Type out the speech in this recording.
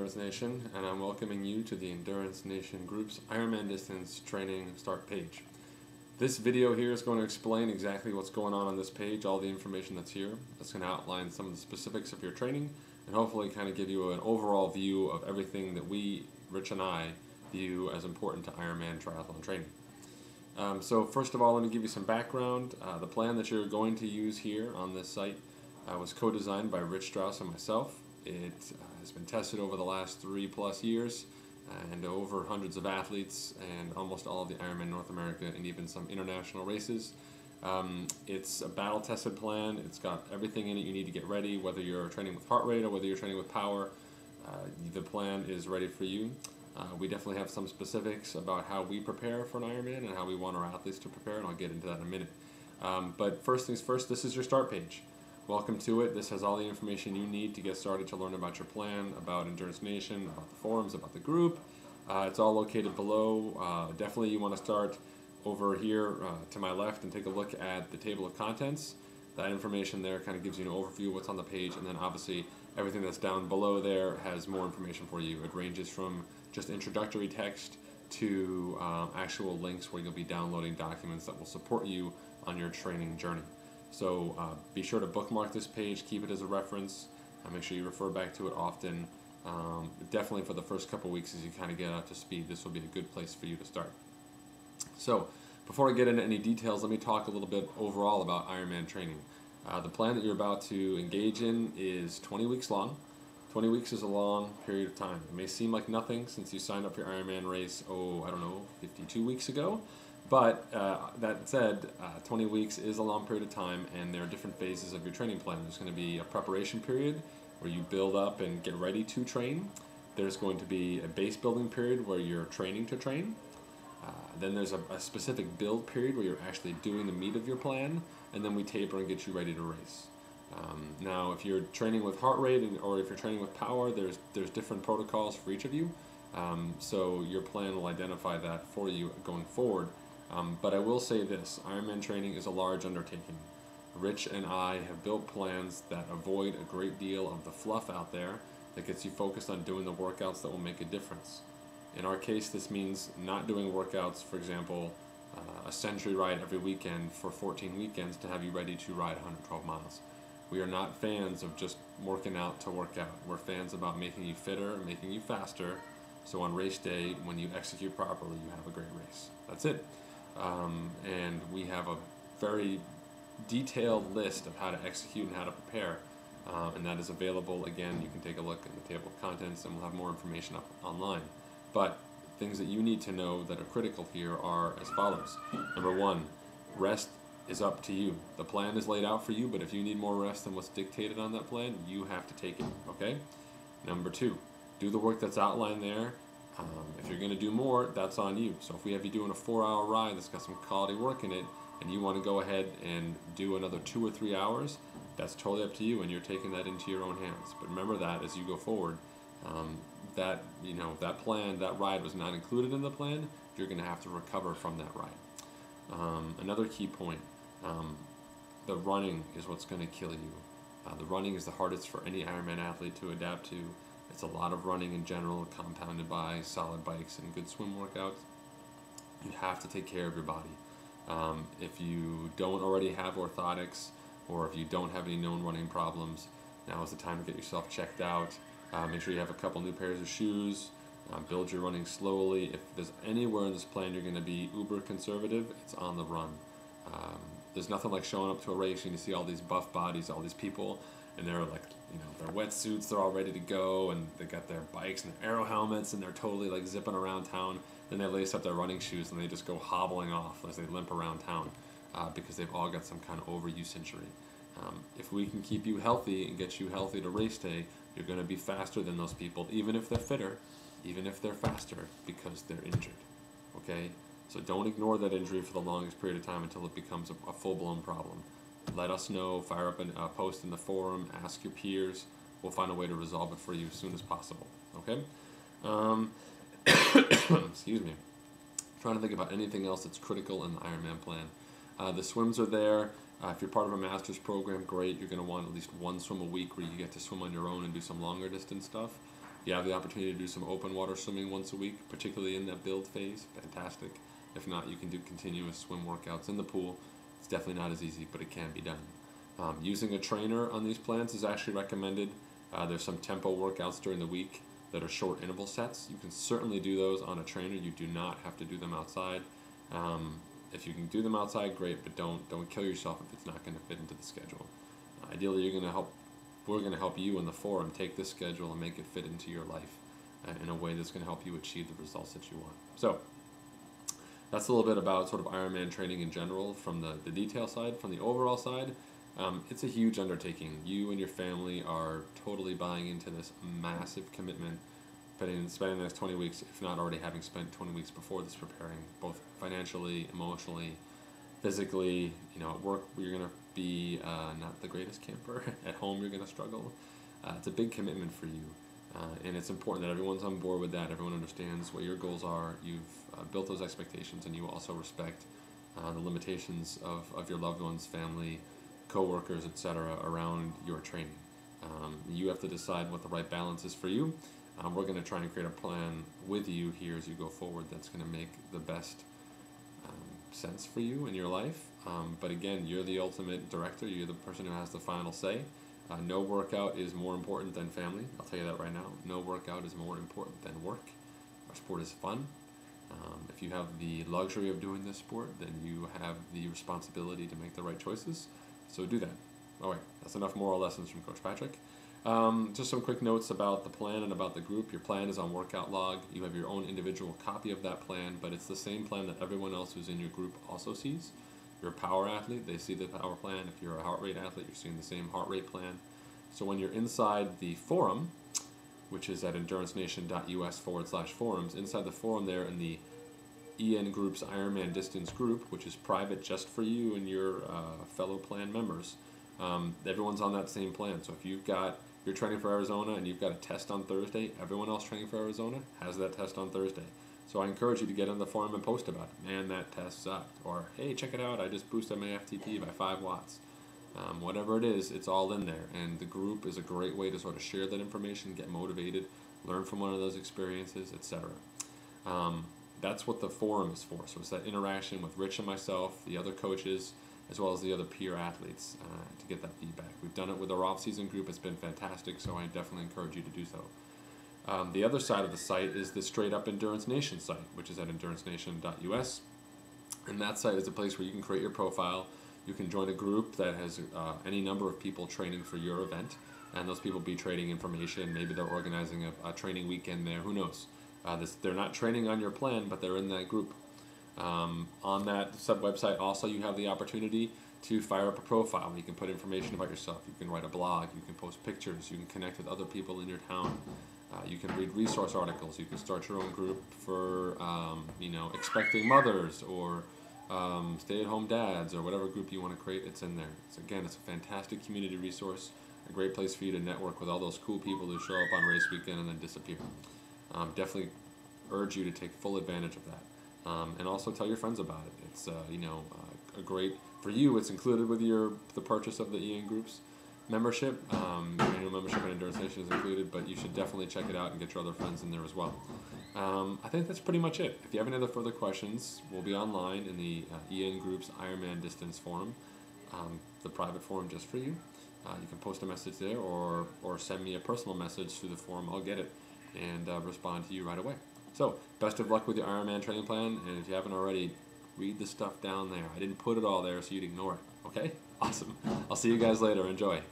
Endurance Nation, and I'm welcoming you to the Endurance Nation Group's Ironman Distance Training Start page. This video here is going to explain exactly what's going on this page, all the information that's here. It's going to outline some of the specifics of your training and hopefully kind of give you an overall view of everything that we, Rich and I, view as important to Ironman triathlon training. So first of all, let me give you some background. The plan that you're going to use here on this site was co-designed by Rich Strauss and myself. It has been tested over the last 3+ years and over hundreds of athletes and almost all of the Ironman North America and even some international races. It's a battle-tested plan. It's got everything in it you need to get ready, whether you're training with heart rate or whether you're training with power. The plan is ready for you. We definitely have some specifics about how we prepare for an Ironman and how we want our athletes to prepare, and I'll get into that in a minute. But first things first, this is your start page. Welcome to it. This has all the information you need to get started to learn about your plan, about Endurance Nation, about the forums, about the group. It's all located below. Definitely you want to start over here to my left and take a look at the table of contents. That information there kind of gives you an overview of what's on the page, and then obviously everything that's down below there has more information for you. It ranges from just introductory text to actual links where you'll be downloading documents that will support you on your training journey. So be sure to bookmark this page, keep it as a reference, make sure you refer back to it often. Definitely for the first couple weeks as you kind of get up to speed, this will be a good place for you to start. So before I get into any details, let me talk a little bit overall about Ironman training. The plan that you're about to engage in is 20 weeks long. 20 weeks is a long period of time. It may seem like nothing since you signed up for your Ironman race, 52 weeks ago. But that said, 20 weeks is a long period of time, and there are different phases of your training plan. There's going to be a preparation period where you build up and get ready to train. There's going to be a base building period where you're training to train. Then there's a specific build period where you're actually doing the meat of your plan, and then we taper and get you ready to race. Now, if you're training with heart rate or if you're training with power, there's different protocols for each of you. So your plan will identify that for you going forward. But I will say this, Ironman training is a large undertaking. Rich and I have built plans that avoid a great deal of the fluff out there that gets you focused on doing the workouts that will make a difference. In our case, this means not doing workouts, for example, a century ride every weekend for 14 weekends to have you ready to ride 112 miles. We are not fans of just working out to work out. We're fans about making you fitter and making you faster, so on race day, when you execute properly, you have a great race. That's it. And we have a very detailed list of how to execute and how to prepare, and that is available. Again, you can take a look at the table of contents, and we'll have more information up online. But things that you need to know that are critical here are as follows. Number one, rest is up to you. The plan is laid out for you, but if you need more rest than what's dictated on that plan, you have to take it, okay? Number two, do the work that's outlined there. If you're going to do more, that's on you. So if we have you doing a 4-hour ride that's got some quality work in it, and you want to go ahead and do another 2 or 3 hours, that's totally up to you, and you're taking that into your own hands. But remember that as you go forward, that plan, that ride was not included in the plan. You're going to have to recover from that ride. Another key point, the running is what's going to kill you. The running is the hardest for any Ironman athlete to adapt to. It's a lot of running in general, compounded by solid bikes and good swim workouts. You have to take care of your body. If you don't already have orthotics, or if you don't have any known running problems, now is the time to get yourself checked out. Make sure you have a couple new pairs of shoes. Build your running slowly. If there's anywhere in this plan you're going to be uber conservative, it's on the run. There's nothing like showing up to a race and you see all these buff bodies, all these people, and they're like, their wetsuits, they're all ready to go, and they got their bikes and their aero helmets, and they're totally like zipping around town. Then they lace up their running shoes and they just go hobbling off as they limp around town because they've all got some kind of overuse injury. If we can keep you healthy and get you healthy to race day, you're going to be faster than those people, even if they're fitter, even if they're faster, because they're injured. Okay? So don't ignore that injury for the longest period of time until it becomes a full-blown problem. Let us know, fire up a post in the forum, ask your peers. We'll find a way to resolve it for you as soon as possible. Okay? Excuse me. I'm trying to think about anything else that's critical in the Ironman plan. The swims are there. If you're part of a master's program, great. You're going to want at least one swim a week where you get to swim on your own and do some longer distance stuff. You have the opportunity to do some open water swimming once a week, particularly in that build phase. Fantastic. If not, you can do continuous swim workouts in the pool. It's definitely not as easy, but it can be done. Using a trainer on these plans is actually recommended. There's some tempo workouts during the week that are short interval sets. You can certainly do those on a trainer. You do not have to do them outside. If you can do them outside, great, but don't kill yourself if it's not going to fit into the schedule. Ideally, we're going to help you in the forum take this schedule and make it fit into your life in a way that's going to help you achieve the results that you want. So that's a little bit about sort of Ironman training in general from the detail side. From the overall side, it's a huge undertaking. You and your family are totally buying into this massive commitment, spending the next 20 weeks, if not already having spent 20 weeks before this preparing, both financially, emotionally, physically. At work, you're going to be not the greatest camper. At home, you're going to struggle. It's a big commitment for you, and it's important that everyone's on board with that. Everyone understands what your goals are. You've built those expectations, and you also respect the limitations of your loved ones, family, coworkers, etc. around your training. You have to decide what the right balance is for you. We're going to try and create a plan with you here as you go forward that's going to make the best sense for you in your life. But again, you're the ultimate director. You're the person who has the final say. No workout is more important than family. I'll tell you that right now. No workout is more important than work. Our sport is fun. If you have the luxury of doing this sport, then you have the responsibility to make the right choices. So do that. All right, that's enough moral lessons from Coach Patrick. Just some quick notes about the plan and about the group. Your plan is on Workout Log. You have your own individual copy of that plan, but it's the same plan that everyone else who's in your group also sees. If you're a power athlete, they see the power plan. If you're a heart rate athlete, you're seeing the same heart rate plan. So when you're inside the forum, which is at endurancenation.us/forums, inside the forum there in the ENGroups Ironman Distance group, which is private just for you and your fellow plan members, everyone's on that same plan. So if you're training for Arizona and you've got a test on Thursday, everyone else training for Arizona has that test on Thursday. So I encourage you to get in the forum and post about it. Man, that test sucked. Or, hey, check it out, I just boosted my FTP by 5 watts. Whatever it is, it's all in there. And the group is a great way to sort of share that information, get motivated, learn from one of those experiences, etc. That's what the forum is for. So it's that interaction with Rich and myself, the other coaches, as well as the other peer athletes to get that feedback. We've done it with our off-season group. It's been fantastic, so I definitely encourage you to do so. The other side of the site is the straight-up Endurance Nation site, which is at endurancenation.us. And that site is a place where you can create your profile. You can join a group that has any number of people training for your event, and those people be trading information. Maybe they're organizing a training weekend there. Who knows? They're not training on your plan, but they're in that group. On that sub-website also you have the opportunity to fire up a profile. You can put information about yourself. You can write a blog. You can post pictures. You can connect with other people in your town. You can read resource articles. You can start your own group for expecting mothers or stay-at-home dads or whatever group you want to create. It's in there. Again, it's a fantastic community resource, a great place for you to network with all those cool people who show up on race weekend and then disappear. Definitely urge you to take full advantage of that. And also tell your friends about it. It's a great, for you, it's included with the purchase of the ENGroups membership. Annual membership and Endurance Nation is included, but you should definitely check it out and get your other friends in there as well. I think that's pretty much it. If you have any other further questions, we'll be online in the ENGroups Ironman Distance forum, the private forum just for you. You can post a message there or send me a personal message through the forum. I'll get it and respond to you right away. So, best of luck with your Ironman training plan, and if you haven't already, read the stuff down there. I didn't put it all there so you'd ignore it, okay? Awesome. I'll see you guys later. Enjoy.